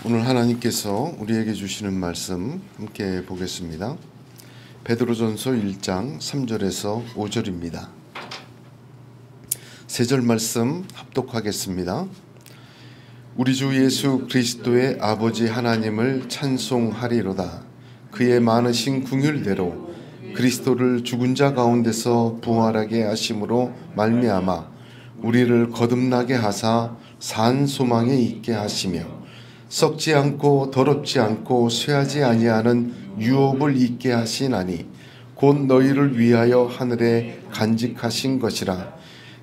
오늘 하나님께서 우리에게 주시는 말씀 함께 보겠습니다. 베드로전서 1장 3절에서 5절입니다. 세 절 말씀 합독하겠습니다. 우리 주 예수 그리스도의 아버지 하나님을 찬송하리로다. 그의 많으신 긍휼대로 그리스도를 죽은 자 가운데서 부활하게 하심으로 말미암아 우리를 거듭나게 하사 산 소망에 있게 하시며 썩지 않고 더럽지 않고 쇠하지 아니하는 유업을 있게 하시나니 곧 너희를 위하여 하늘에 간직하신 것이라.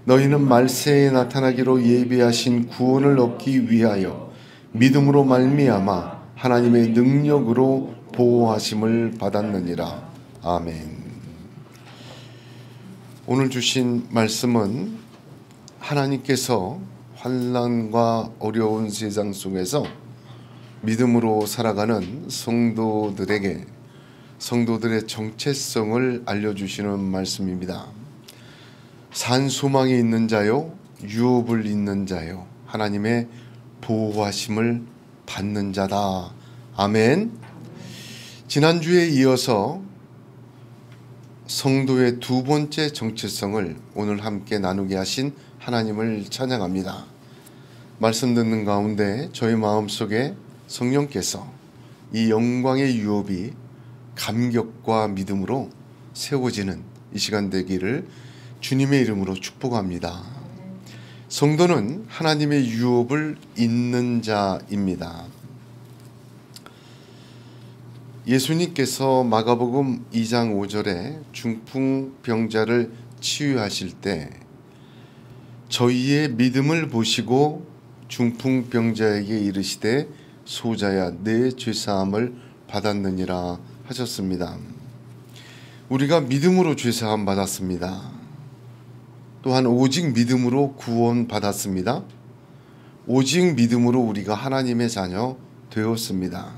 너희는 말세에 나타나기로 예비하신 구원을 얻기 위하여 믿음으로 말미암아 하나님의 능력으로 보호하심을 받았느니라. 아멘. 오늘 주신 말씀은 하나님께서 환난과 어려운 세상 속에서 믿음으로 살아가는 성도들에게 성도들의 정체성을 알려주시는 말씀입니다. 산 소망이 있는 자요, 유업을 잇는 자요, 하나님의 보호하심을 받는 자다. 아멘. 지난주에 이어서 성도의 두 번째 정체성을 오늘 함께 나누게 하신 하나님을 찬양합니다. 말씀 듣는 가운데 저희 마음속에 성령께서 이 영광의 유업이 감격과 믿음으로 세워지는 이 시간 되기를 주님의 이름으로 축복합니다. 성도는 하나님의 유업을 잇는 자입니다. 예수님께서 마가복음 2장 5절에 중풍병자를 치유하실 때 저희의 믿음을 보시고 중풍병자에게 이르시되 소자야 내 죄사함을 받았느니라 하셨습니다. 우리가 믿음으로 죄사함 받았습니다. 또한 오직 믿음으로 구원 받았습니다. 오직 믿음으로 우리가 하나님의 자녀 되었습니다.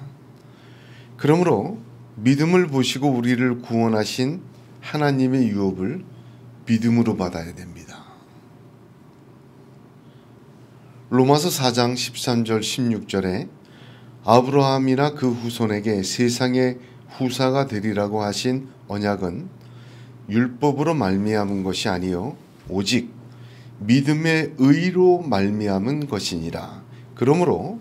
그러므로 믿음을 보시고 우리를 구원하신 하나님의 유업을 믿음으로 받아야 됩니다. 로마서 4장 13절 16절에 아브라함이나 그 후손에게 세상의 후사가 되리라고 하신 언약은 율법으로 말미암은 것이 아니요 오직 믿음의 의로 말미암은 것이니라. 그러므로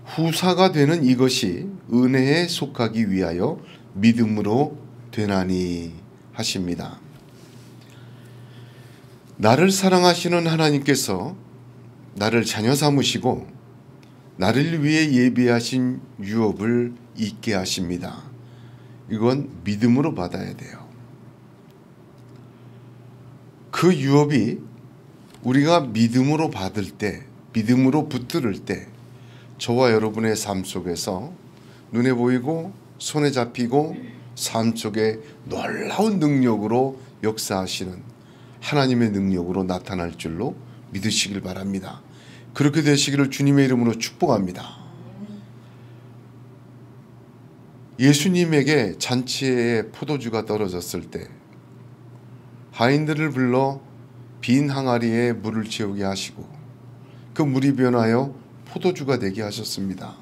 후사가 되는 이것이 은혜에 속하기 위하여 믿음으로 되나니 하십니다. 나를 사랑하시는 하나님께서 나를 자녀 삼으시고 나를 위해 예비하신 유업을 잊게 하십니다. 이건 믿음으로 받아야 돼요. 그 유업이 우리가 믿음으로 받을 때, 믿음으로 붙들을 때 저와 여러분의 삶 속에서 눈에 보이고 손에 잡히고 삶 속에 놀라운 능력으로 역사하시는 하나님의 능력으로 나타날 줄로 믿으시길 바랍니다. 그렇게 되시기를 주님의 이름으로 축복합니다. 예수님에게 잔치에 포도주가 떨어졌을 때 하인들을 불러 빈 항아리에 물을 채우게 하시고 그 물이 변하여 포도주가 되게 하셨습니다.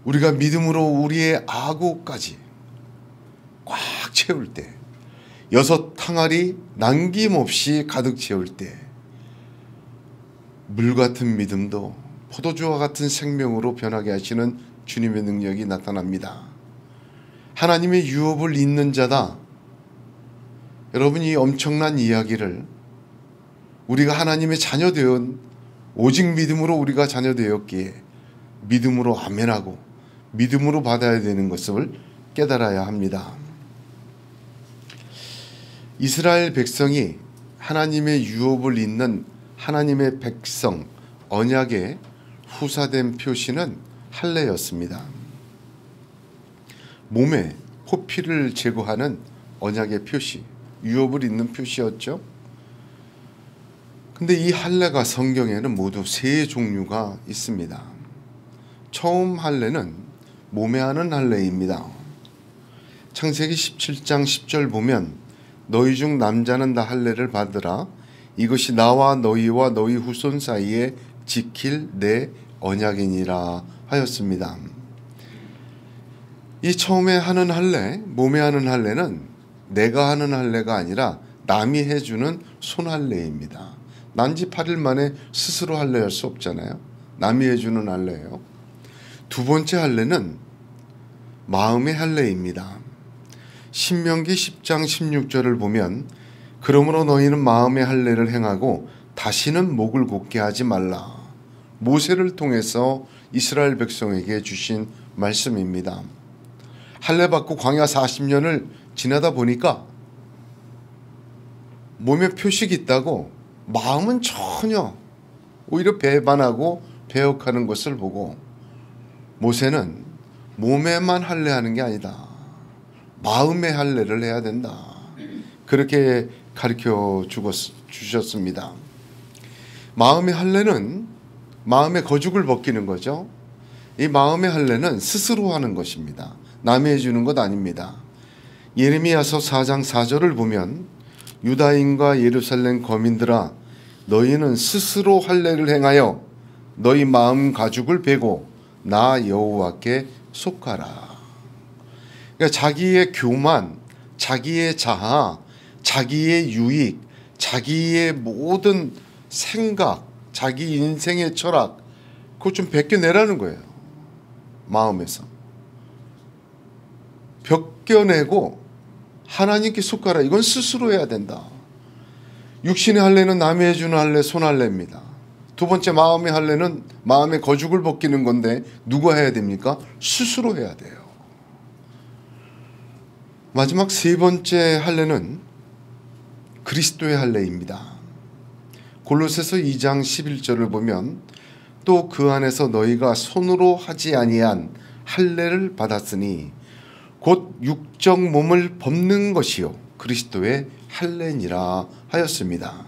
우리가 믿음으로 우리의 아구까지 꽉 채울 때 6 항아리 남김없이 가득 채울 때 물 같은 믿음도 포도주와 같은 생명으로 변하게 하시는 주님의 능력이 나타납니다. 하나님의 유업을 잇는 자다. 여러분이 이 엄청난 이야기를 우리가 하나님의 자녀 되은 오직 믿음으로 우리가 자녀 되었기에 믿음으로 아멘하고 믿음으로 받아야 되는 것을 깨달아야 합니다. 이스라엘 백성이 하나님의 유업을 잇는 하나님의 백성 언약의 후사된 표시는 할례였습니다. 몸에 포피를 제거하는 언약의 표시, 유업을 잇는 표시였죠. 근데 이 할례가 성경에는 모두 3 종류가 있습니다. 처음 할례는 몸에 하는 할례입니다. 창세기 17장 10절 보면 너희 중 남자는 다 할례를 받으라. 이것이 나와 너희와 너희 후손 사이에 지킬 내 언약이니라 하였습니다. 이 처음에 하는 할례, 몸에 하는 할례는 내가 하는 할례가 아니라 남이 해주는 손할례입니다. 난지 8일 만에 스스로 할례할 수 없잖아요. 남이 해주는 할례예요. 두 번째 할례는 마음의 할례입니다. 신명기 10장 16절을 보면 그러므로 너희는 마음의 할례를 행하고 다시는 목을 곧게 하지 말라. 모세를 통해서 이스라엘 백성에게 주신 말씀입니다. 할례 받고 광야 40년을 지나다 보니까 몸에 표식이 있다고 마음은 전혀 오히려 배반하고 배역하는 것을 보고 모세는 몸에만 할례하는 게 아니다. 마음의 할례를 해야 된다. 그렇게 가르쳐 주셨습니다. 마음의 할례는 마음의 거죽을 벗기는 거죠. 이 마음의 할례는 스스로 하는 것입니다. 남이 해주는 것 아닙니다. 예레미야서 4장 4절을 보면 유다인과 예루살렘 거민들아 너희는 스스로 할례를 행하여 너희 마음 가죽을 베고 나 여호와께 속하라. 그러니까 자기의 교만, 자기의 자아, 자기의 유익, 자기의 모든 생각, 자기 인생의 철학 그거 좀 벗겨내라는 거예요. 마음에서 벗겨내고 하나님께 속하라. 이건 스스로 해야 된다. 육신의 할례는 남이 해주는 할례, 손할례입니다. 두 번째 마음의 할례는 마음의 거죽을 벗기는 건데 누가 해야 됩니까? 스스로 해야 돼요. 마지막 세 번째 할례는 그리스도의 할례입니다. 골로새서 2장 11절을 보면 또 그 안에서 너희가 손으로 하지 아니한 할례를 받았으니 곧 육적 몸을 벗는 것이요 그리스도의 할례니라 하였습니다.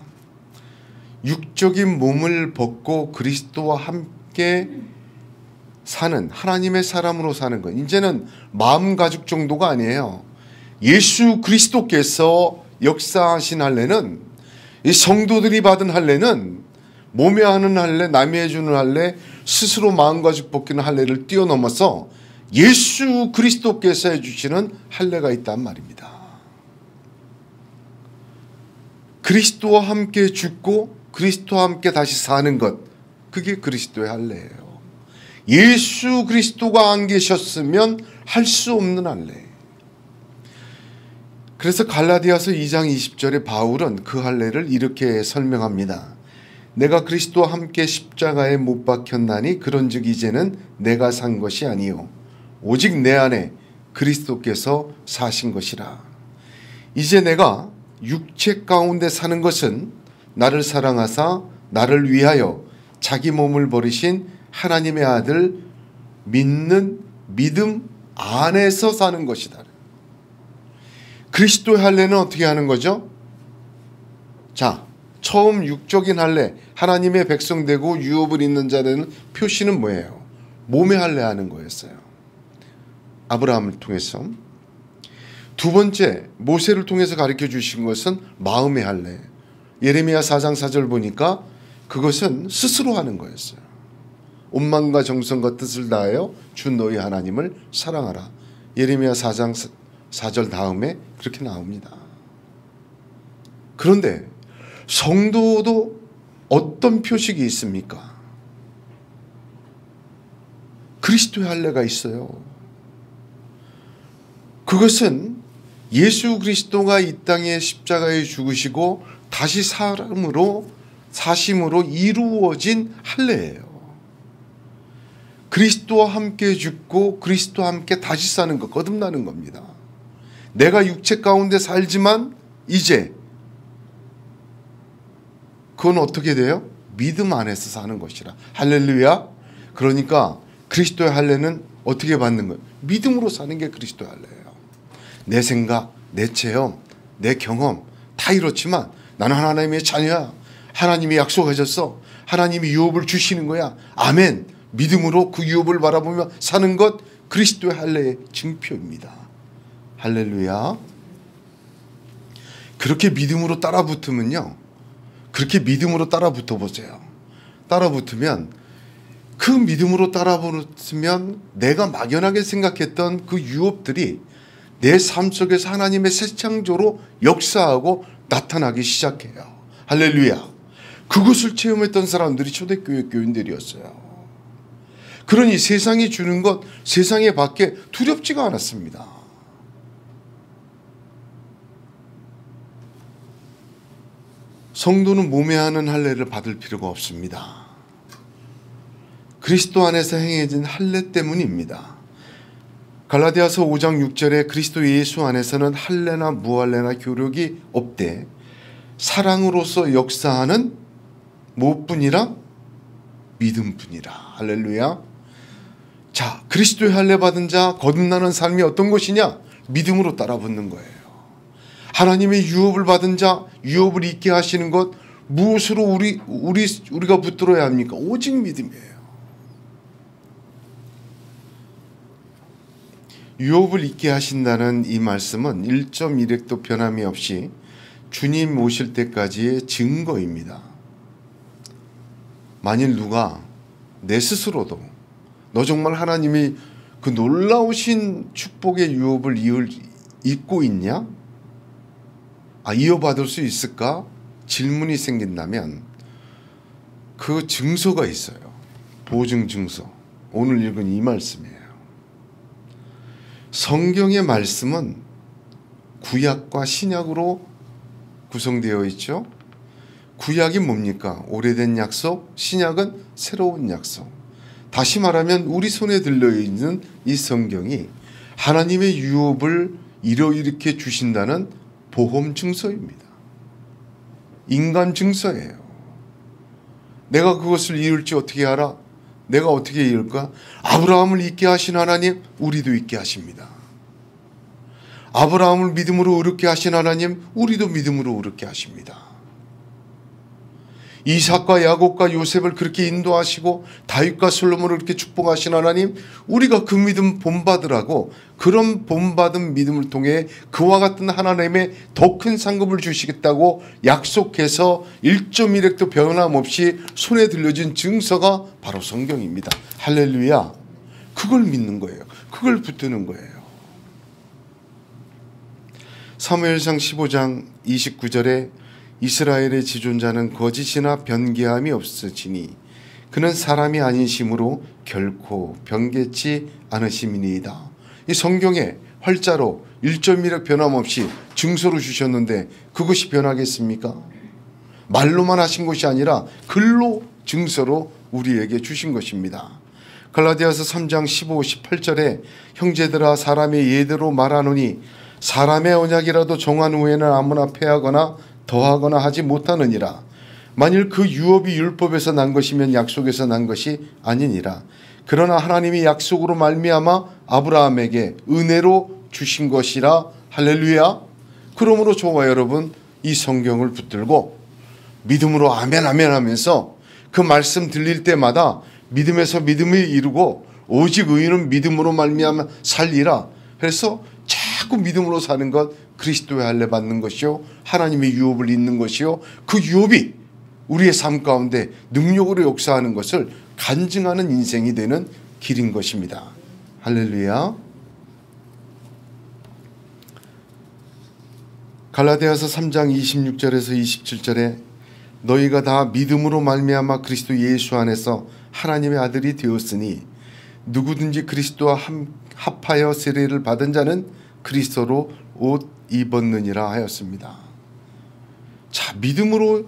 육적인 몸을 벗고 그리스도와 함께 사는 하나님의 사람으로 사는 것. 이제는 마음 가죽 정도가 아니에요. 예수 그리스도께서 역사하신 할례는 이 성도들이 받은 할례는 몸에 하는 할례, 남이 해주는 할례, 스스로 마음 가죽 벗기는 할례를 뛰어넘어서 예수 그리스도께서 해주시는 할례가 있단 말입니다. 그리스도와 함께 죽고 그리스도와 함께 다시 사는 것, 그게 그리스도의 할례예요. 예수 그리스도가 안 계셨으면 할 수 없는 할례. 그래서 갈라디아서 2장 20절에 바울은 그 할례를 이렇게 설명합니다. 내가 그리스도와 함께 십자가에 못 박혔나니 그런즉 이제는 내가 산 것이 아니요 오직 내 안에 그리스도께서 사신 것이라. 이제 내가 육체 가운데 사는 것은 나를 사랑하사 나를 위하여 자기 몸을 버리신 하나님의 아들 믿는 믿음 안에서 사는 것이다. 그리스도의 할례는 어떻게 하는 거죠? 자, 처음 육적인 할례, 하나님의 백성 되고 유업을 잇는 자라는 표시는 뭐예요? 몸의 할례하는 거였어요. 아브라함을 통해서. 두 번째, 모세를 통해서 가르쳐 주신 것은 마음의 할례. 예레미야 4장 4절 보니까 그것은 스스로 하는 거였어요. 온 마음과 정성과 뜻을 다하여 주 너희 하나님을 사랑하라. 예레미야 4장 4절 다음에 그렇게 나옵니다. 그런데 성도도 어떤 표식이 있습니까? 그리스도의 할례가 있어요. 그것은 예수 그리스도가 이 땅에 십자가에 죽으시고 다시 사심으로 이루어진 할례예요. 그리스도와 함께 죽고 그리스도와 함께 다시 사는 것, 거듭나는 겁니다. 내가 육체 가운데 살지만 이제 그건 어떻게 돼요? 믿음 안에서 사는 것이라. 할렐루야. 그러니까 그리스도의 할례는 어떻게 받는 거예요? 믿음으로 사는 게 그리스도의 할례예요. 내 생각, 내 체험, 내 경험 다 이렇지만 나는 하나님의 자녀야. 하나님이 약속하셨어. 하나님이 유업을 주시는 거야. 아멘. 믿음으로 그 유업을 바라보며 사는 것, 그리스도의 할례의 증표입니다. 할렐루야. 그렇게 믿음으로 따라 붙으면요. 그렇게 믿음으로 따라 붙어 보세요. 따라 붙으면 그 믿음으로 따라붙으면 내가 막연하게 생각했던 그 유업들이 내 삶 속에서 하나님의 새 창조로 역사하고 나타나기 시작해요. 할렐루야. 그것을 체험했던 사람들이 초대교회 교인들이었어요. 그러니 세상이 주는 것, 세상에 밖에 두렵지가 않았습니다. 성도는 몸에 하는 할례를 받을 필요가 없습니다. 그리스도 안에서 행해진 할례 때문입니다. 갈라디아서 5장 6절에 그리스도 예수 안에서는 할례나 무할례나 교력이 없되 사랑으로서 역사하는 무엇뿐이라? 믿음뿐이라. 할렐루야. 자, 그리스도의 할례 받은 자 거듭나는 삶이 어떤 것이냐? 믿음으로 따라붙는 거예요. 하나님의 유업을 받은 자, 유업을 잊게 하시는 것, 무엇으로 우리가 붙들어야 합니까? 오직 믿음이에요. 유업을 잊게 하신다는 이 말씀은 1.1획도 변함이 없이 주님 오실 때까지의 증거입니다. 만일 누가 내 스스로도 너 정말 하나님이 그 놀라우신 축복의 유업을 잊고 있냐? 이어받을 수 있을까? 질문이 생긴다면 그 증서가 있어요. 보증 증서. 오늘 읽은 이 말씀이에요. 성경의 말씀은 구약과 신약으로 구성되어 있죠. 구약이 뭡니까? 오래된 약속, 신약은 새로운 약속. 다시 말하면 우리 손에 들려있는 이 성경이 하나님의 유업을 일으켜 주신다는 보험 증서입니다. 인간 증서예요. 내가 그것을 이룰지 어떻게 알아? 내가 어떻게 이룰까? 아브라함을 잊게 하신 하나님, 우리도 잊게 하십니다. 아브라함을 믿음으로 의롭게 하신 하나님, 우리도 믿음으로 의롭게 하십니다. 이삭과 야곱과 요셉을 그렇게 인도하시고 다윗과 솔로몬을 그렇게 축복하신 하나님, 우리가 그 믿음 본받으라고, 그런 본받은 믿음을 통해 그와 같은 하나님의 더 큰 상급을 주시겠다고 약속해서 1.1획도 변함없이 손에 들려진 증서가 바로 성경입니다. 할렐루야. 그걸 믿는 거예요. 그걸 붙드는 거예요. 사무엘상 15장 29절에 이스라엘의 지존자는 거짓이나 변개함이 없으시니 그는 사람이 아니심으로 결코 변개치 않으심이니이다. 이 성경에 활자로 1.1획 변함없이 증서로 주셨는데 그것이 변하겠습니까? 말로만 하신 것이 아니라 글로 증서로 우리에게 주신 것입니다. 갈라디아서 3장 15, 18절에 형제들아 사람의 예대로 말하노니 사람의 언약이라도 정한 후에는 아무나 폐하거나 더하거나 하지 못하느니라. 만일 그 유업이 율법에서 난 것이면 약속에서 난 것이 아니니라. 그러나 하나님이 약속으로 말미암아 아브라함에게 은혜로 주신 것이라. 할렐루야. 그러므로 저와 여러분 이 성경을 붙들고 믿음으로 아멘 아멘 하면서 그 말씀 들릴 때마다 믿음에서 믿음을 이루고 오직 의인은 믿음으로 말미암아 살리라. 그래서 자꾸 믿음으로 사는 것, 그리스도의 할례 받는 것이요, 하나님의 유업을 잊는 것이요, 그 유업이 우리의 삶 가운데 능력으로 역사하는 것을 간증하는 인생이 되는 길인 것입니다. 할렐루야. 갈라디아서 3장 26절에서 27절에 너희가 다 믿음으로 말미암아 그리스도 예수 안에서 하나님의 아들이 되었으니 누구든지 그리스도와 합하여 세례를 받은 자는 그리스도로 옷 입었느니라 하였습니다. 자, 믿음으로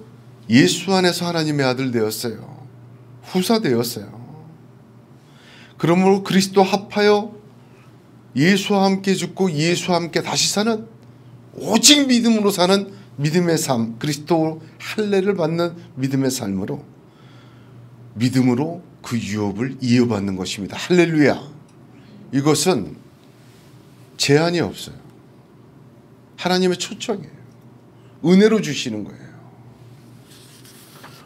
예수 안에서 하나님의 아들 되었어요. 후사 되었어요. 그러므로 그리스도 합하여 예수와 함께 죽고 예수와 함께 다시 사는, 오직 믿음으로 사는 믿음의 삶, 그리스도 할례를 받는 믿음의 삶으로 믿음으로 그 유업을 이어받는 것입니다. 할렐루야. 이것은 제한이 없어요. 하나님의 초청이에요. 은혜로 주시는 거예요.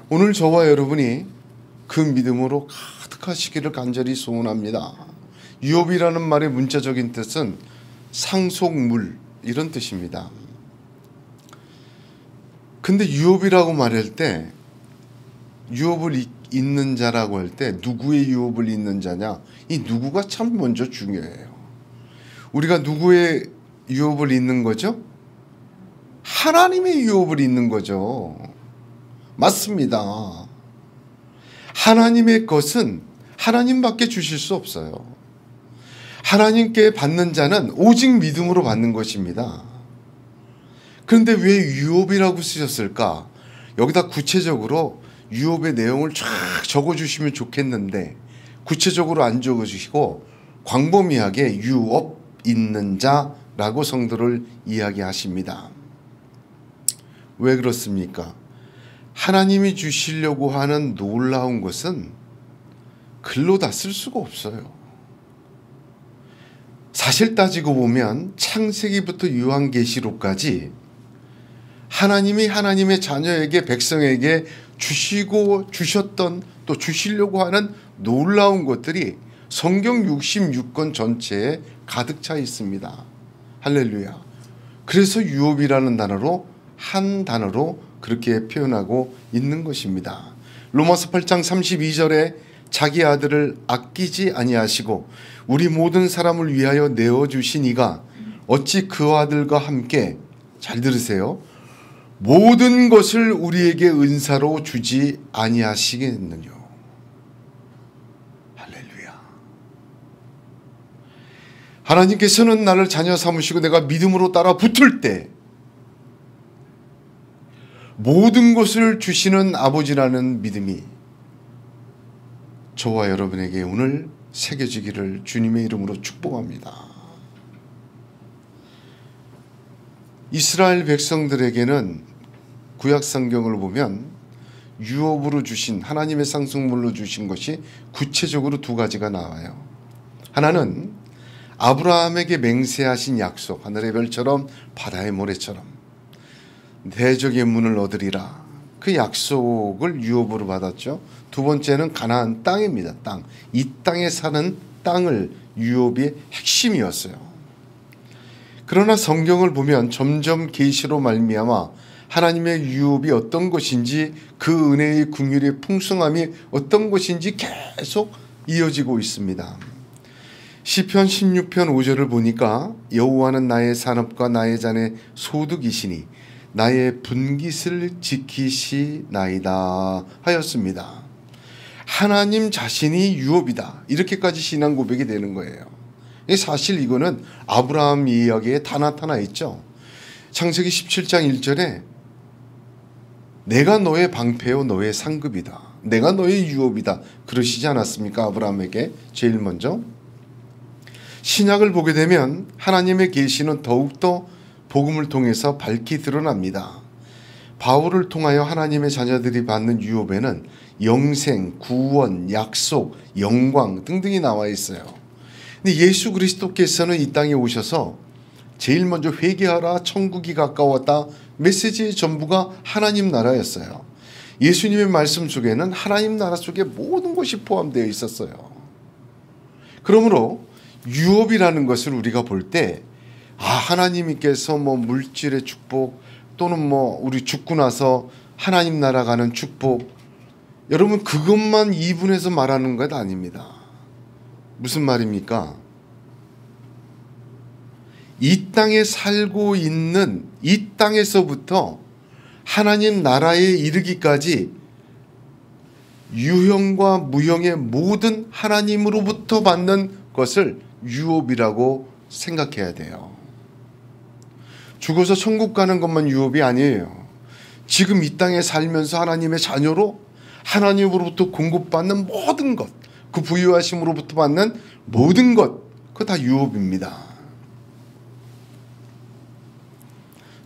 오늘 저와 여러분이 그 믿음으로 가득하시기를 간절히 소원합니다. 유업이라는 말의 문자적인 뜻은 상속물, 이런 뜻입니다. 근데 유업이라고 말할 때 유업을 있는 자라고 할 때 누구의 유업을 잇는 자냐? 이 누구가 참 먼저 중요해요. 우리가 누구의 유업을 잇는 거죠? 하나님의 유업을 잇는 거죠. 맞습니다. 하나님의 것은 하나님밖에 주실 수 없어요. 하나님께 받는 자는 오직 믿음으로 받는 것입니다. 그런데 왜 유업이라고 쓰셨을까? 여기다 구체적으로 유업의 내용을 쫙 적어주시면 좋겠는데 구체적으로 안 적어주시고 광범위하게 유업 있는 자라고 성도를 이야기하십니다. 왜 그렇습니까? 하나님이 주시려고 하는 놀라운 것은 글로 다 쓸 수가 없어요. 사실 따지고 보면 창세기부터 요한계시록까지 하나님이 하나님의 자녀에게 백성에게 주시고 주셨던 또 주시려고 하는 놀라운 것들이 성경 66권 전체에 가득 차 있습니다. 할렐루야. 그래서 유업이라는 단어로 한 단어로 그렇게 표현하고 있는 것입니다. 로마서 8장 32절에 자기 아들을 아끼지 아니하시고 우리 모든 사람을 위하여 내어주신 이가 어찌 그 아들과 함께 잘 들으세요. 모든 것을 우리에게 은사로 주지 아니하시겠느냐. 할렐루야. 하나님께서는 나를 자녀 삼으시고 내가 믿음으로 따라 붙을 때 모든 것을 주시는 아버지라는 믿음이 저와 여러분에게 오늘 새겨지기를 주님의 이름으로 축복합니다. 이스라엘 백성들에게는 구약 성경을 보면 유업으로 주신 하나님의 상속물로 주신 것이 구체적으로 두 가지가 나와요. 하나는 아브라함에게 맹세하신 약속, 하늘의 별처럼 바다의 모래처럼 대적의 문을 얻으리라. 그 약속을 유업으로 받았죠. 두 번째는 가나안 땅입니다. 땅. 이 땅에 사는 땅을 유업의 핵심이었어요. 그러나 성경을 보면 점점 계시로 말미암아 하나님의 유업이 어떤 것인지 그 은혜의 긍휼의 풍성함이 어떤 것인지 계속 이어지고 있습니다. 시편 16편 5절을 보니까 여호와는 나의 산업과 나의 잔의 소득이시니 나의 분깃을 지키시나이다 하였습니다. 하나님 자신이 유업이다. 이렇게까지 신앙 고백이 되는 거예요. 사실 이거는 아브라함 이야기에 다 나타나 있죠. 창세기 17장 1절에 내가 너의 방패요 너의 상급이다. 내가 너의 유업이다. 그러시지 않았습니까? 아브라함에게 제일 먼저. 신약을 보게 되면 하나님의 계시는 더욱더 복음을 통해서 밝히 드러납니다. 바울을 통하여 하나님의 자녀들이 받는 유업에는 영생, 구원, 약속, 영광 등등이 나와 있어요. 근데 예수 그리스도께서는 이 땅에 오셔서 제일 먼저 회개하라 천국이 가까웠다. 메시지의 전부가 하나님 나라였어요. 예수님의 말씀 속에는 하나님 나라 속에 모든 것이 포함되어 있었어요. 그러므로 유업이라는 것을 우리가 볼 때 하나님께서 물질의 축복 또는 우리 죽고 나서 하나님 나라 가는 축복, 여러분 그것만 이분해서 말하는 것 아닙니다. 무슨 말입니까? 이 땅에 살고 있는 이 땅에서부터 하나님 나라에 이르기까지 유형과 무형의 모든 하나님으로부터 받는 것을 유업이라고 생각해야 돼요. 죽어서 천국 가는 것만 유업이 아니에요. 지금 이 땅에 살면서 하나님의 자녀로 하나님으로부터 공급받는 모든 것, 그 부유하심으로부터 받는 모든 것, 그거 다 유업입니다.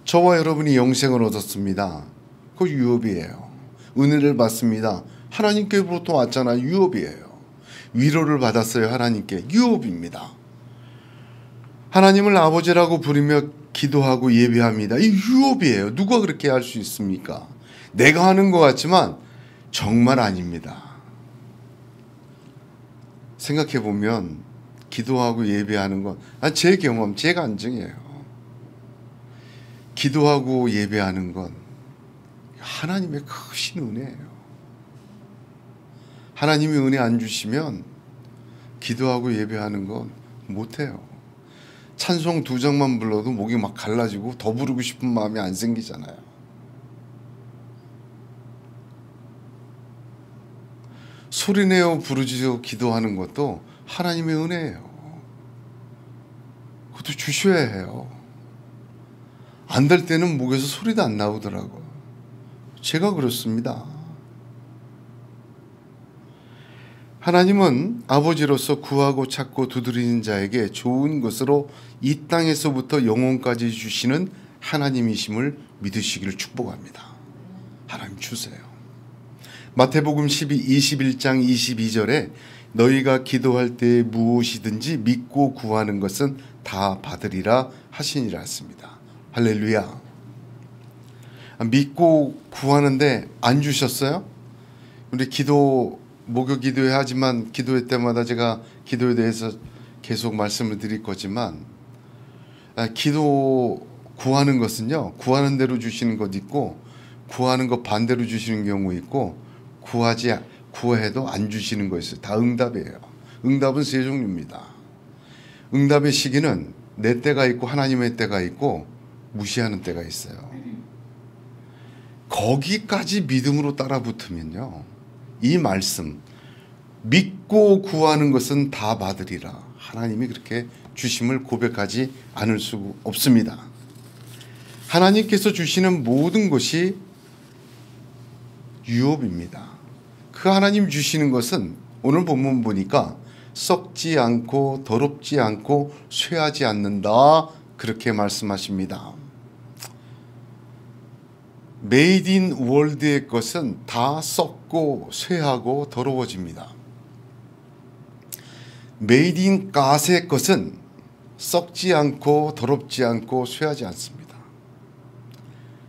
저와 여러분이 영생을 얻었습니다. 그거 유업이에요. 은혜를 받습니다. 하나님께로부터 왔잖아요. 유업이에요. 위로를 받았어요. 하나님께. 유업입니다. 하나님을 아버지라고 부르며 기도하고 예배합니다. 이 유업이에요. 누가 그렇게 할 수 있습니까? 내가 하는 것 같지만 정말 아닙니다. 생각해 보면 기도하고 예배하는 건 제 경험, 제 간증이에요. 기도하고 예배하는 건 하나님의 크신 은혜예요. 하나님이 은혜 안 주시면 기도하고 예배하는 건 못해요. 찬송 2장만 불러도 목이 막 갈라지고 더 부르고 싶은 마음이 안 생기잖아요. 소리내어 부르짖어 기도하는 것도 하나님의 은혜예요. 그것도 주셔야 해요. 안 될 때는 목에서 소리도 안 나오더라고요. 제가 그렇습니다. 하나님은 아버지로서 구하고 찾고 두드리는 자에게 좋은 것으로 이 땅에서부터 영혼까지 주시는 하나님이심을 믿으시기를 축복합니다. 하나님 주세요. 마태복음 21장 22절에 너희가 기도할 때 무엇이든지 믿고 구하는 것은 다 받으리라 하시니라 했습니다. 할렐루야. 믿고 구하는데 안 주셨어요? 우리 목요 기도회 하지만 기도회 때마다 제가 기도에 대해서 계속 말씀을 드릴 거지만 기도 구하는 것은요, 구하는 대로 주시는 것 있고 구하는 것 반대로 주시는 경우 있고 구해도 안 주시는 거 있어요. 다 응답이에요. 응답은 세 종류입니다. 응답의 시기는 내 때가 있고 하나님의 때가 있고 무시하는 때가 있어요. 거기까지 믿음으로 따라 붙으면요, 이 말씀 믿고 구하는 것은 다 받으리라 하나님이 그렇게 주심을 고백하지 않을 수 없습니다. 하나님께서 주시는 모든 것이 유업입니다. 그 하나님 주시는 것은 오늘 본문 보니까 썩지 않고 더럽지 않고 쇠하지 않는다 그렇게 말씀하십니다. 메이드 인 월드의 것은 다 썩고 쇠하고 더러워집니다. 메이드 인 갓의 것은 썩지 않고 더럽지 않고 쇠하지 않습니다.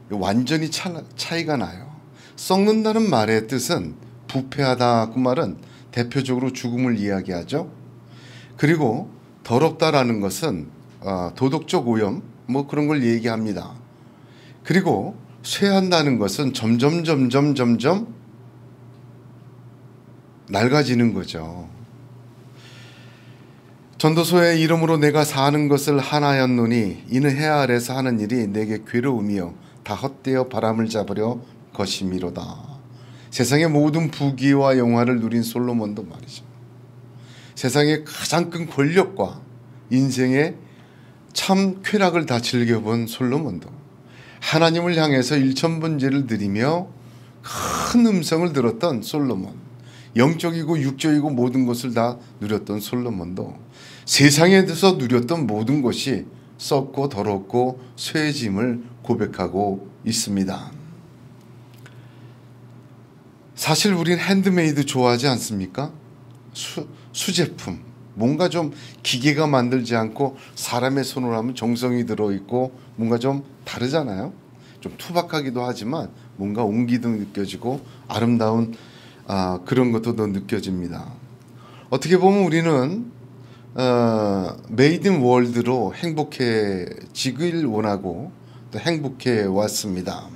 완전히 차이가 나요. 썩는다는 말의 뜻은 부패하다 그 말은 대표적으로 죽음을 이야기하죠. 그리고 더럽다라는 것은 도덕적 오염 뭐 그런 걸 얘기합니다. 그리고 쇠한다는 것은 점점 낡아지는 거죠. 전도서의 이름으로 내가 사는 것을 하나였노니 이는 해 아래서 하는 일이 내게 괴로움이요 다 헛되어 바람을 잡으려 것이미로다. 세상의 모든 부귀와 영화를 누린 솔로몬도 말이죠. 세상의 가장 큰 권력과 인생의 참 쾌락을 다 즐겨본 솔로몬도 하나님을 향해서 일천번제를 드리며 큰 음성을 들었던 솔로몬, 영적이고 육적이고 모든 것을 다 누렸던 솔로몬도 세상에서 누렸던 모든 것이 썩고 더럽고 쇠짐을 고백하고 있습니다. 사실 우린 핸드메이드 좋아하지 않습니까? 수제품, 뭔가 좀 기계가 만들지 않고 사람의 손으로 하면 정성이 들어있고 뭔가 좀 다르잖아요. 좀 투박하기도 하지만 뭔가 온기도 느껴지고 아름다운 그런 것도 더 느껴집니다. 어떻게 보면 우리는 메이드 인 월드로 행복해지길 원하고 또 행복해 왔습니다.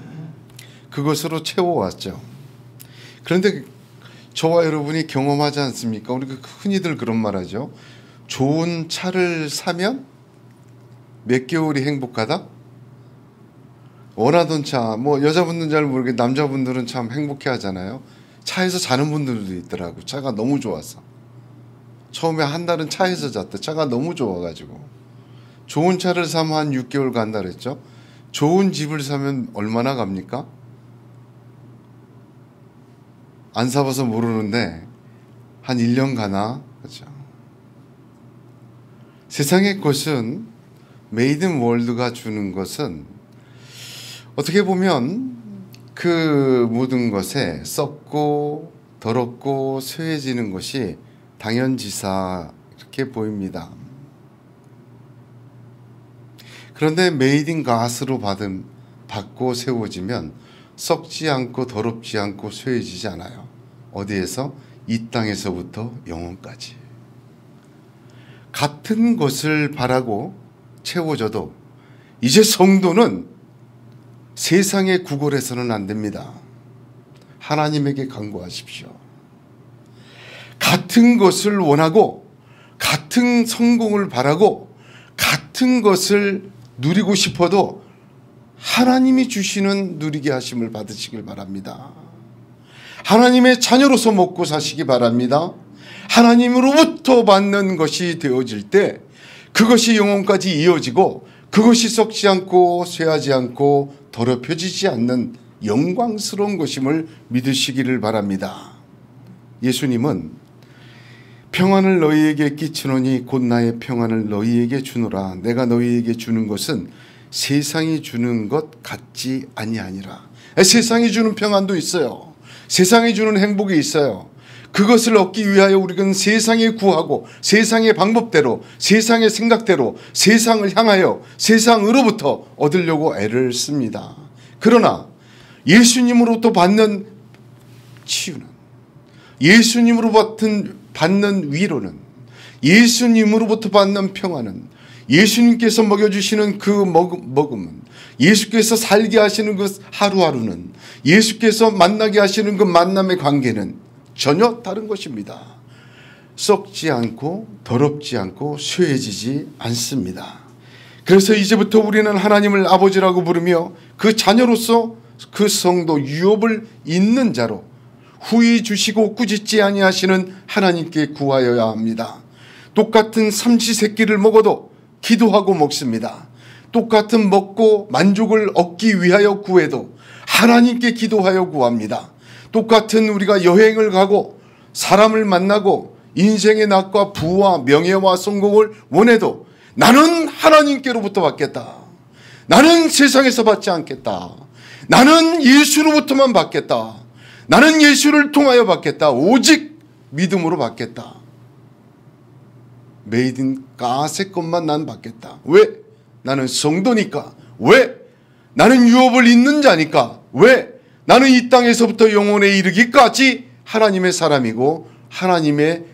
그것으로 채워왔죠. 그런데 저와 여러분이 경험하지 않습니까? 우리가 흔히들 그런 말 하죠. 좋은 차를 사면 몇 개월이 행복하다? 원하던 차, 뭐 여자분들은 잘 모르게 남자분들은 참 행복해 하잖아요. 차에서 자는 분들도 있더라고. 차가 너무 좋아서. 처음에 한 달은 차에서 잤대. 차가 너무 좋아가지고. 좋은 차를 사면 한 6개월 간다 그랬죠. 좋은 집을 사면 얼마나 갑니까? 안 사봐서 모르는데 한 1년 가나? 그렇죠. 세상의 것은 메이드 인 월드가 주는 것은 어떻게 보면 그 모든 것에 썩고 더럽고 쇠해지는 것이 당연지사 이렇게 보입니다. 그런데 메이드 인 갓으로 받고 세워지면 썩지 않고 더럽지 않고 쇠해지지 않아요. 어디에서? 이 땅에서부터 영원까지. 같은 것을 바라고 채워져도 이제 성도는 세상의 구걸에서는 안 됩니다. 하나님에게 간구하십시오. 같은 것을 원하고 같은 성공을 바라고 같은 것을 누리고 싶어도 하나님이 주시는 누리게 하심을 받으시길 바랍니다. 하나님의 자녀로서 먹고 사시기 바랍니다. 하나님으로부터 받는 것이 되어질 때 그것이 영혼까지 이어지고 그것이 썩지 않고 쇠하지 않고 더럽혀지지 않는 영광스러운 것임을 믿으시기를 바랍니다. 예수님은 평안을 너희에게 끼치노니 곧 나의 평안을 너희에게 주노라. 내가 너희에게 주는 것은 세상이 주는 것 같지 아니하니라. 세상이 주는 평안도 있어요. 세상이 주는 행복이 있어요. 그것을 얻기 위하여 우리는 세상에 구하고 세상의 방법대로 세상의 생각대로 세상을 향하여 세상으로부터 얻으려고 애를 씁니다. 그러나 예수님으로부터 받는 치유는, 예수님으로부터 받는 위로는, 예수님으로부터 받는 평안은, 예수님께서 먹여주시는 그 먹음은, 예수께서 살게 하시는 그 하루하루는, 예수께서 만나게 하시는 그 만남의 관계는 전혀 다른 것입니다. 썩지 않고 더럽지 않고 쇠해지지 않습니다. 그래서 이제부터 우리는 하나님을 아버지라고 부르며 그 자녀로서 그 성도 유업을 잇는 자로 후히 주시고 꾸짖지 아니하시는 하나님께 구하여야 합니다. 똑같은 삼시세끼를 먹어도 기도하고 먹습니다. 똑같은 먹고 만족을 얻기 위하여 구해도 하나님께 기도하여 구합니다. 똑같은 우리가 여행을 가고 사람을 만나고 인생의 낙과 부와 명예와 성공을 원해도 나는 하나님께로부터 받겠다. 나는 세상에서 받지 않겠다. 나는 예수로부터만 받겠다. 나는 예수를 통하여 받겠다. 오직 믿음으로 받겠다. 메이든 가세 것만 난 받겠다. 왜? 나는 성도니까. 왜? 나는 유업을 잇는 자니까. 왜? 나는 이 땅에서부터 영혼에 이르기까지 하나님의 사람이고 하나님의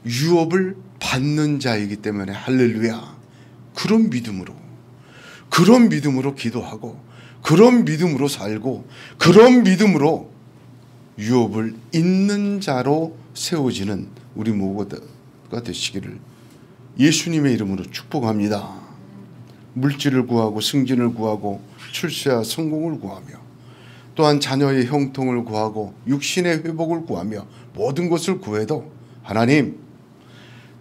유업을 받는 자이기 때문에 할렐루야. 그런 믿음으로 기도하고 그런 믿음으로 살고 그런 믿음으로 유업을 잇는 자로 세워지는 우리 모두가 되시기를 예수님의 이름으로 축복합니다. 물질을 구하고 승진을 구하고 출세와 성공을 구하며 또한 자녀의 형통을 구하고 육신의 회복을 구하며 모든 것을 구해도 하나님,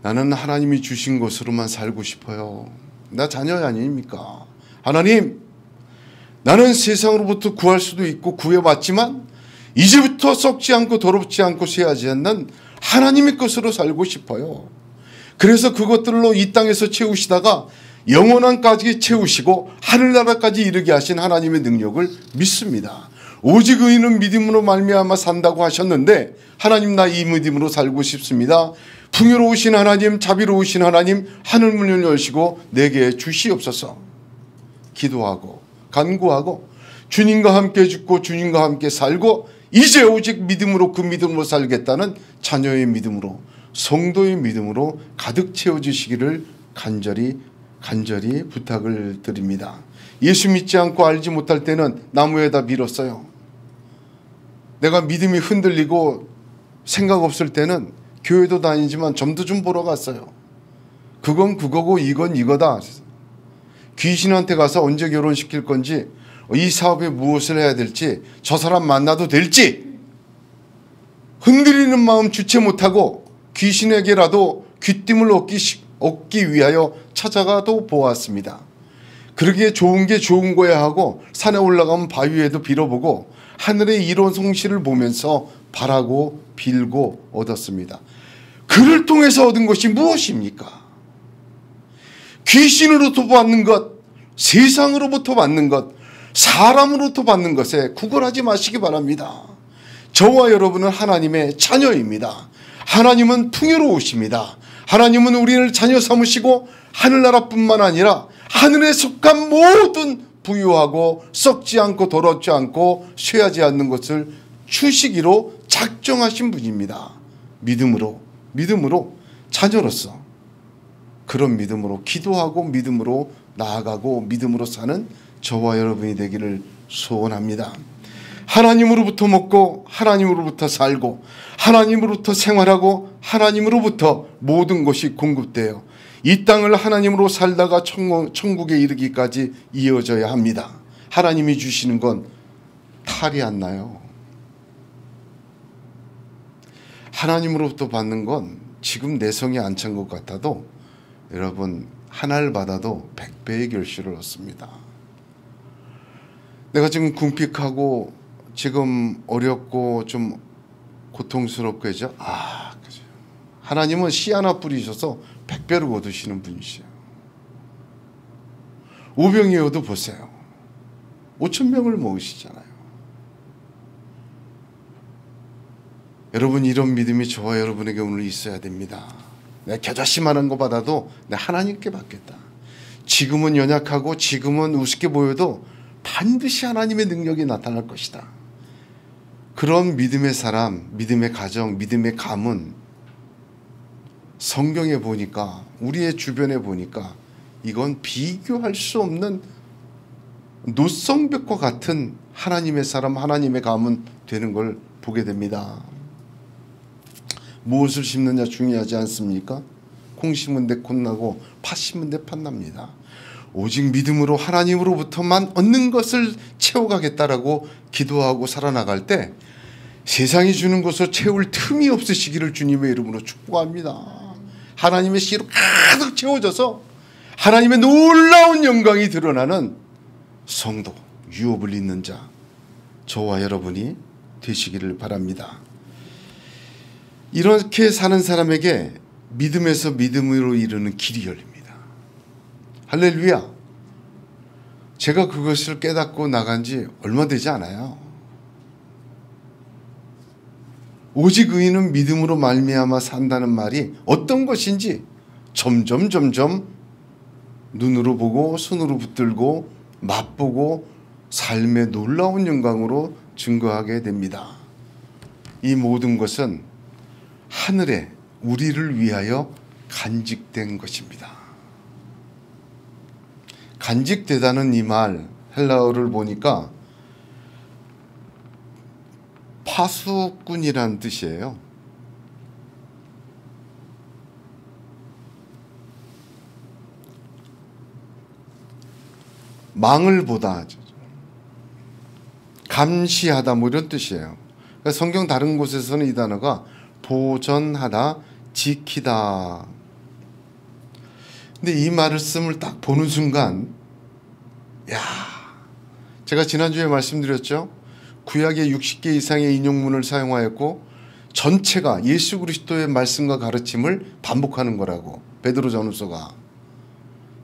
나는 하나님이 주신 것으로만 살고 싶어요. 나 자녀 아닙니까? 하나님, 나는 세상으로부터 구할 수도 있고 구해봤지만 이제부터 썩지 않고 더럽지 않고 쇠하지 않는 하나님의 것으로 살고 싶어요. 그래서 그것들로 이 땅에서 채우시다가 영원한까지 채우시고 하늘나라까지 이르게 하신 하나님의 능력을 믿습니다. 오직 의인은 믿음으로 말미암아 산다고 하셨는데 하나님, 나 이 믿음으로 살고 싶습니다. 풍요로우신 하나님, 자비로우신 하나님, 하늘 문을 여시고 내게 주시옵소서. 기도하고 간구하고 주님과 함께 죽고 주님과 함께 살고 이제 오직 믿음으로 그 믿음으로 살겠다는 자녀의 믿음으로 성도의 믿음으로 가득 채워주시기를 간절히 부탁을 드립니다. 예수 믿지 않고 알지 못할 때는 나무에다 밀었어요. 내가 믿음이 흔들리고 생각 없을 때는 교회도 다니지만 점도 좀 보러 갔어요. 그건 그거고 이건 이거다. 귀신한테 가서 언제 결혼시킬 건지, 이 사업에 무엇을 해야 될지, 저 사람 만나도 될지 흔들리는 마음 주체 못하고 귀신에게라도 귀띔을 얻기 위하여 찾아가도 보았습니다. 그러기에 좋은 게 좋은 거야 하고 산에 올라가면 바위에도 빌어보고 하늘의 이론 성실을 보면서 바라고 빌고 얻었습니다. 그를 통해서 얻은 것이 무엇입니까? 귀신으로부터 받는 것, 세상으로부터 받는 것, 사람으로부터 받는 것에 구걸하지 마시기 바랍니다. 저와 여러분은 하나님의 자녀입니다. 하나님은 풍요로우십니다. 하나님은 우리를 자녀 삼으시고 하늘나라뿐만 아니라 하늘에 속한 모든 부유하고 썩지 않고 더럽지 않고 쇠하지 않는 것을 주시기로 작정하신 분입니다. 믿음으로 자녀로서 그런 믿음으로 기도하고 믿음으로 나아가고 믿음으로 사는 저와 여러분이 되기를 소원합니다. 하나님으로부터 먹고 하나님으로부터 살고 하나님으로부터 생활하고 하나님으로부터 모든 것이 공급되어 이 땅을 하나님으로 살다가 천국에 이르기까지 이어져야 합니다. 하나님이 주시는 건 탈이 안 나요. 하나님으로부터 받는 건 지금 내 성에 안 찬 것 같아도 여러분 하나를 받아도 100배의 결실을 얻습니다. 내가 지금 궁핍하고 지금 어렵고 좀 고통스럽고 해죠. 그죠. 하나님은 씨 하나 뿌리셔서 100배로 얻으시는 분이시에요. 오병이어도 보세요. 5,000명을 먹으시잖아요. 여러분 이런 믿음이 저와 여러분에게 오늘 있어야 됩니다. 내가 겨자씨만한 거 받아도 내가 하나님께 받겠다. 지금은 연약하고 지금은 우습게 보여도 반드시 하나님의 능력이 나타날 것이다. 그런 믿음의 사람, 믿음의 가정, 믿음의 가문 성경에 보니까 우리의 주변에 보니까 이건 비교할 수 없는 노성벽과 같은 하나님의 사람, 하나님의 가문 되는 걸 보게 됩니다. 무엇을 심느냐 중요하지 않습니까? 콩 심은 데 콩 나고 팥 심은 데 팥 납니다. 오직 믿음으로 하나님으로부터만 얻는 것을 채워가겠다라고 기도하고 살아나갈 때 세상이 주는 것을 채울 틈이 없으시기를 주님의 이름으로 축복합니다. 하나님의 씨로 가득 채워져서 하나님의 놀라운 영광이 드러나는 성도, 유업을 잇는 자, 저와 여러분이 되시기를 바랍니다. 이렇게 사는 사람에게 믿음에서 믿음으로 이르는 길이 열립니다. 할렐루야. 제가 그것을 깨닫고 나간 지 얼마 되지 않아요. 오직 의인은 믿음으로 말미암아 산다는 말이 어떤 것인지 점점 눈으로 보고 손으로 붙들고 맛보고 삶의 놀라운 영광으로 증거하게 됩니다. 이 모든 것은 하늘에 우리를 위하여 간직된 것입니다. 간직되다는 이 말 헬라어를 보니까 파수꾼이라는 뜻이에요. 망을 보다, 감시하다 뭐 이런 뜻이에요. 그러니까 성경 다른 곳에서는 이 단어가 보전하다, 지키다. 근데 이 말씀을 딱 보는 순간, 제가 지난주에 말씀드렸죠. 구약의 60개 이상의 인용문을 사용하였고 전체가 예수 그리스도의 말씀과 가르침을 반복하는 거라고. 베드로 전후서가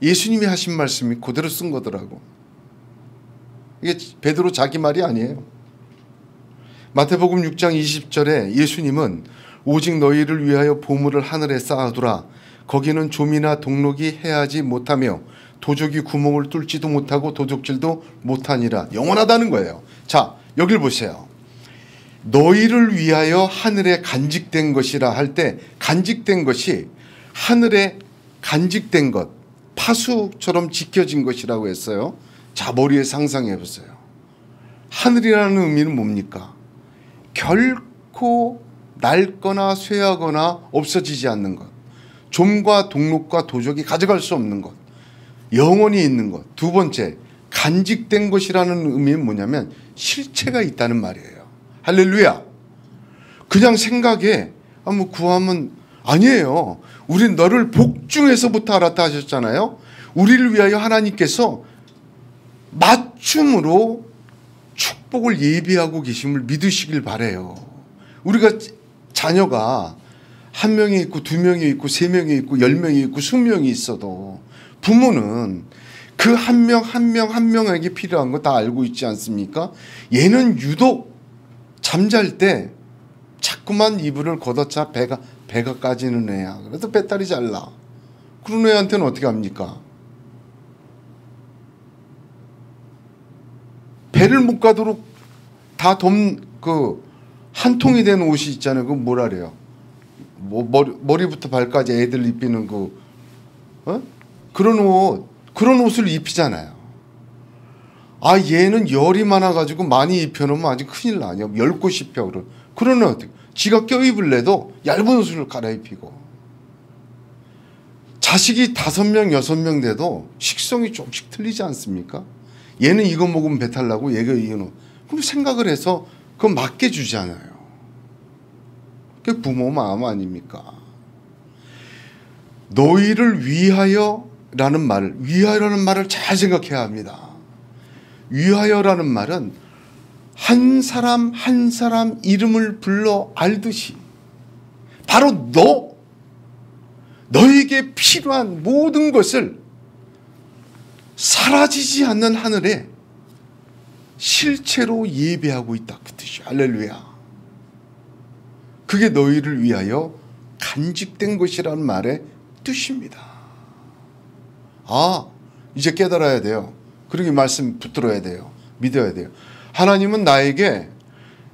예수님이 하신 말씀이 그대로 쓴 거더라고. 이게 베드로 자기 말이 아니에요. 마태복음 6장 20절에 예수님은 오직 너희를 위하여 보물을 하늘에 쌓아두라. 거기는 좀이나 동록이 해하지 못하며 도적이 구멍을 뚫지도 못하고 도적질도 못하니라. 영원하다는 거예요. 자, 여길 보세요. 너희를 위하여 하늘에 간직된 것이라 할 때 간직된 것이 하늘에 간직된 것, 파수처럼 지켜진 것이라고 했어요. 자, 머리에 상상해 보세요. 하늘이라는 의미는 뭡니까? 결코 낡거나 쇠하거나 없어지지 않는 것. 좀과 동록과 도적이 가져갈 수 없는 것. 영원히 있는 것. 두 번째, 간직된 것이라는 의미는 뭐냐면 실체가 있다는 말이에요. 할렐루야. 그냥 생각에 뭐 구하면 아니에요. 우린 너를 복중에서부터 알았다 하셨잖아요. 우리를 위하여 하나님께서 맞춤으로 축복을 예비하고 계심을 믿으시길 바라요. 우리가 자녀가 한 명이 있고 두 명이 있고 세 명이 있고 10명이 있고 20명이 있어도 부모는 그 한 명 한 명 한 명에게 필요한 거 다 알고 있지 않습니까? 얘는 유독 잠잘 때 자꾸만 이불을 걷어차 배가 까지는 애야. 그래서 배탈이 잘 나. 그런 애한테는 어떻게 합니까? 배를 못 가도록 다 한 통이 된 옷이 있잖아요. 그거 뭐라 그래요? 뭐 머리부터 발까지 애들 입히는 그런 옷을 입히잖아요. 아, 얘는 열이 많아가지고 많이 입혀놓으면 아주 큰일 나냐. 10곳 입혀. 그러면 어떻게? 지가 껴입을 내도 얇은 옷을 갈아입히고. 자식이 5명, 6명 돼도 식성이 조금씩 틀리지 않습니까? 얘는 이거 먹으면 배탈 나고 얘가 이거는. 그럼 생각을 해서 그거 맡겨주잖아요. 그게 부모 마음 아닙니까? 너희를 위하여라는 말을 잘 생각해야 합니다. 위하여라는 말은 한 사람 한 사람 이름을 불러 알듯이 바로 너에게 필요한 모든 것을 사라지지 않는 하늘에 실체로 예배하고 있다. 그 뜻이야. 할렐루야. 그게 너희를 위하여 간직된 것이라는 말의 뜻입니다. 아, 이제 깨달아야 돼요. 그러게 말씀 붙들어야 돼요. 믿어야 돼요. 하나님은 나에게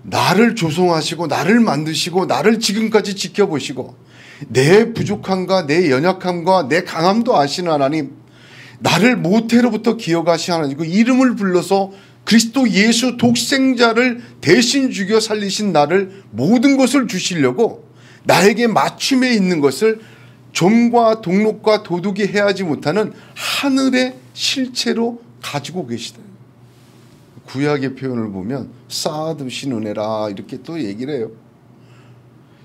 나를 조성하시고 나를 만드시고 나를 지금까지 지켜보시고 내 부족함과 내 연약함과 내 강함도 아시는 하나님, 나를 모태로부터 기억하시는 하나님, 그 이름을 불러서 그리스도 예수 독생자를 대신 죽여 살리신 나를 모든 것을 주시려고 나에게 맞춤에 있는 것을 점과 동록과 도둑이 해하지 못하는 하늘의 실체로 가지고 계시다. 구약의 표현을 보면 쌓아두신 은혜라 이렇게 또 얘기를 해요.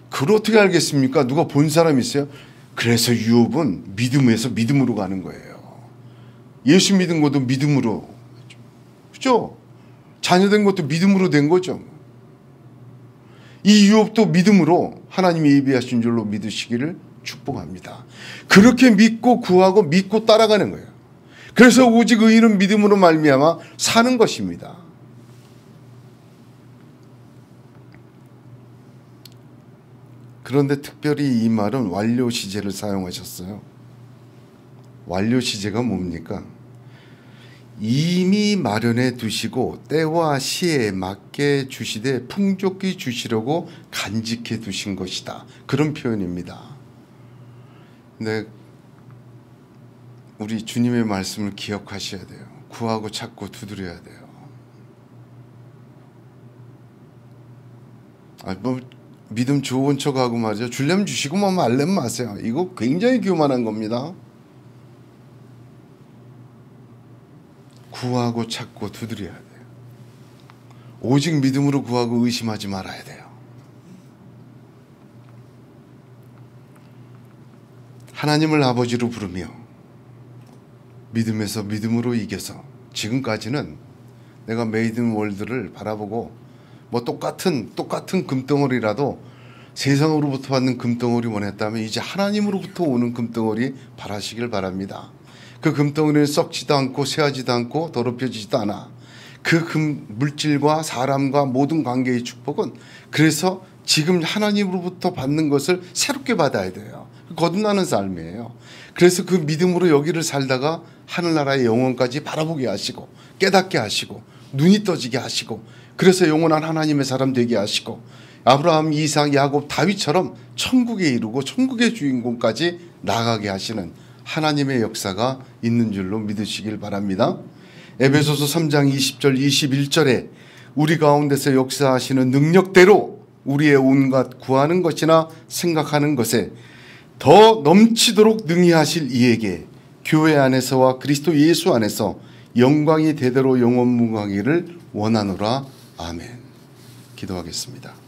그걸 어떻게 알겠습니까? 누가 본 사람 있어요? 그래서 유업은 믿음에서 믿음으로 가는 거예요. 예수 믿은 것도 믿음으로, 그죠? 자녀된 것도 믿음으로 된 거죠. 이 유업도 믿음으로 하나님이 예비하신 줄로 믿으시기를 축복합니다. 그렇게 믿고 구하고 믿고 따라가는 거예요. 그래서 오직 의인은 믿음으로 말미암아 사는 것입니다. 그런데 특별히 이 말은 완료 시제를 사용하셨어요. 완료 시제가 뭡니까? 이미 마련해 두시고 때와 시에 맞게 주시되 풍족히 주시려고 간직해 두신 것이다. 그런 표현입니다. 근데 우리 주님의 말씀을 기억하셔야 돼요. 구하고 찾고 두드려야 돼요. 믿음 좋은 척하고 말이죠. 주려면 주시고 말려면 마세요. 이거 굉장히 교만한 겁니다. 구하고 찾고 두드려야 돼요. 오직 믿음으로 구하고 의심하지 말아야 돼요. 하나님을 아버지로 부르며 믿음에서 믿음으로 이겨서 지금까지는 내가 메이드 인 월드를 바라보고 똑같은 금덩어리라도 세상으로부터 받는 금덩어리 원했다면 이제 하나님으로부터 오는 금덩어리 바라시길 바랍니다. 그 금덩어리는 썩지도 않고 쇠하지도 않고 더럽혀지지도 않아. 그 물질과 사람과 모든 관계의 축복은 그래서 지금 하나님으로부터 받는 것을 새롭게 받아야 돼요. 거듭나는 삶이에요. 그래서 그 믿음으로 여기를 살다가 하늘나라의 영혼까지 바라보게 하시고 깨닫게 하시고 눈이 떠지게 하시고 그래서 영원한 하나님의 사람 되게 하시고 아브라함, 이삭, 야곱, 다윗처럼 천국에 이르고 천국의 주인공까지 나가게 하시는 하나님의 역사가 있는 줄로 믿으시길 바랍니다. 에베소서 3장 20절 21절에 우리 가운데서 역사하시는 능력대로 우리의 온갖 구하는 것이나 생각하는 것에 더 넘치도록 능히 하실 이에게 교회 안에서와 그리스도 예수 안에서 영광이 대대로 영원무궁하기를 원하노라. 아멘. 기도하겠습니다.